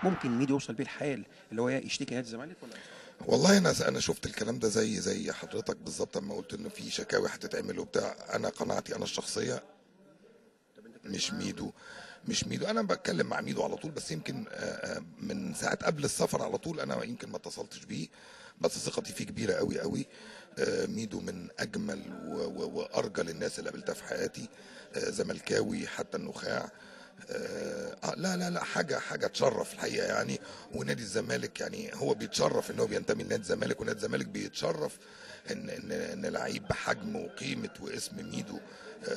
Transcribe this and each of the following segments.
ممكن ميدو يوصل بيه الحال اللي هو يشتكي نادي الزمالك ولا؟ والله انا شفت الكلام ده زي حضرتك بالظبط لما قلت ان في شكاوي هتتعمل وبتاع. انا قناعتي انا الشخصيه مش ميدو. مش ميدو، انا بتكلم مع ميدو على طول، بس يمكن من ساعات قبل السفر على طول انا يمكن ما اتصلتش بيه، بس ثقتي فيه كبيره قوي قوي. ميدو من اجمل وارجل الناس اللي قابلتها في حياتي. زملكاوي حتى النخاع. لا لا لا، حاجه تشرف الحقيقه يعني. ونادي الزمالك يعني هو بيتشرف ان هو بينتمي لنادي الزمالك، ونادي الزمالك بيتشرف ان لعيب بحجم وقيمه واسم ميدو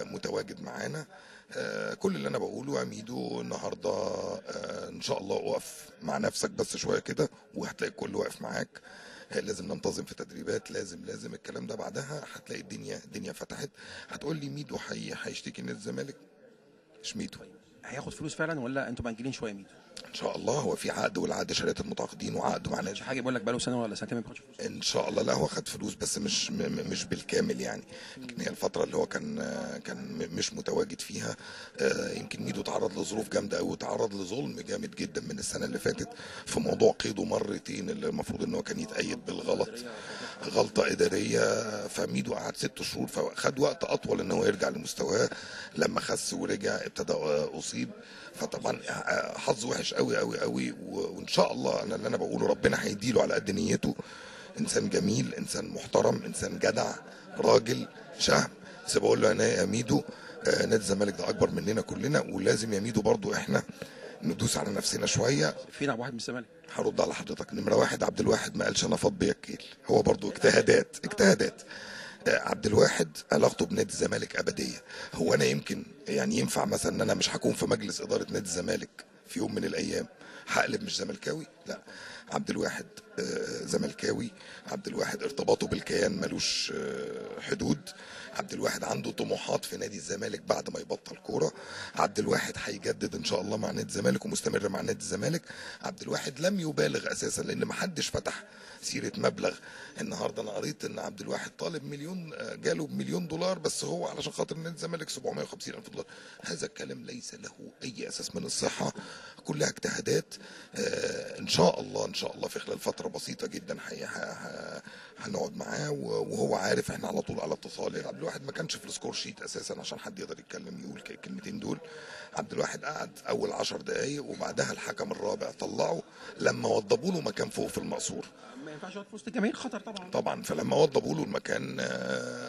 متواجد معانا. كل اللي انا بقوله يا ميدو النهارده ان شاء الله اقف مع نفسك بس شويه كده وهتلاقي الكل واقف معاك. لازم ننتظم في تدريبات، لازم الكلام ده. بعدها هتلاقي الدنيا فتحت. هتقول لي ميدو هيشتكي نادي الزمالك؟ مش ميدو. هياخد فلوس فعلا ولا انتوا مأجلين شويه ميدو؟ ان شاء الله هو في عقد، والعقد شريط المتعاقدين وعقد مع مش نادي. حاجه بيقول لك بقاله سنه ولا سنتين ما بياخدش فلوس؟ ان شاء الله. لا هو خد فلوس بس مش بالكامل يعني. يمكن هي الفتره اللي هو كان مش متواجد فيها. يمكن ميدو تعرض لظروف جامده قوي، وتعرض لظلم جامد جدا من السنه اللي فاتت في موضوع قيده مرتين اللي المفروض ان هو كان يتأيد بالغلط. غلطه اداريه. فميدو قعد 6 شهور، فخد وقت اطول ان هو يرجع لمستواه. لما خس ورجع ابتدى اصيب. فطبعا حظ وحش قوي قوي قوي. وان شاء الله انا اللي انا بقوله ربنا هيديله على قد نيته. انسان جميل، انسان محترم، انسان جدع، راجل شهم. بس بقول له انا يا ميدو نادي الزمالك ده اكبر مننا كلنا، ولازم يا ميدو برضو احنا ندوس على نفسنا شويه. فين ابو واحد من الزمالك؟ هرد على حضرتك. نمره واحد عبد الواحد ما قالش انا فاض بيا الكيل، هو برضو اجتهادات. عبد الواحد علاقته بنادي الزمالك ابديه. هو انا يمكن يعني ينفع مثلا ان انا مش هكون في مجلس اداره نادي الزمالك في يوم من الايام هقلب مش زملكاوي؟ لا. عبد الواحد زملكاوي. عبد الواحد ارتباطه بالكيان ملوش حدود. عبد الواحد عنده طموحات في نادي الزمالك بعد ما يبطل كوره. عبد الواحد هيجدد ان شاء الله مع نادي الزمالك ومستمر مع نادي الزمالك. عبد الواحد لم يبالغ اساسا لان ما حدش فتح سيره مبلغ. النهارده انا قريت ان عبد الواحد طالب مليون، جاله بمليون دولار، بس هو علشان خاطر نادي الزمالك 750 الف دولار. هذا الكلام ليس له اي اساس من الصحه، كلها اجتهادات. ان شاء الله ان شاء الله في خلال فتره بسيطه جدا هنقعد معاه وهو عارف احنا على طول على اتصال. عبد الواحد ما كانش في السكور شيت اساسا عشان حد يقدر يتكلم يقول الكلمتين دول. عبد الواحد قعد اول 10 دقائق وبعدها الحكم الرابع طلعه لما وضبوا له مكان فوق في المقصوره. ما ينفعش يقعد في وسط الجماهير، خطر طبعا. طبعا فلما وضبوا له المكان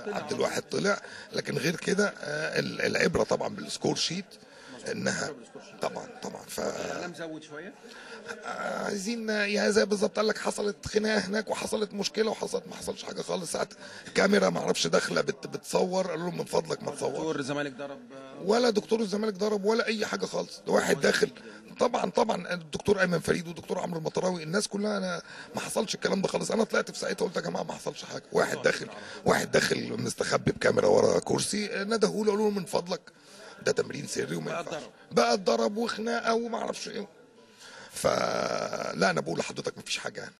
عبد الواحد طلع. لكن غير كده العبره طبعا بالسكور شيت انها طبعا الاعلام زود شويه. عايزين يعني زي بالظبط قال لك حصلت خناقه هناك وحصلت مشكله وحصلت، ما حصلش حاجه خالص. ساعات كاميرا ما اعرفش داخله بتصور، قالوا لهم من فضلك ما تصور. دكتور الزمالك ضرب ولا دكتور الزمالك ضرب ولا اي حاجه خالص، ده واحد داخل. طبعا الدكتور ايمن فريد والدكتور عمرو المطراوي الناس كلها، انا ما حصلش الكلام ده خالص. انا طلعت في ساعتها قلت يا جماعه ما حصلش حاجه. واحد داخل مستخبي بكاميرا ورا كرسي، ندهوا له قالوا له من فضلك ده تمرين سري وما ينفعش. بقى اتضرب وخناقه وما اعرفش ايه. فلا انا بقول لحضرتك مفيش حاجه يعني.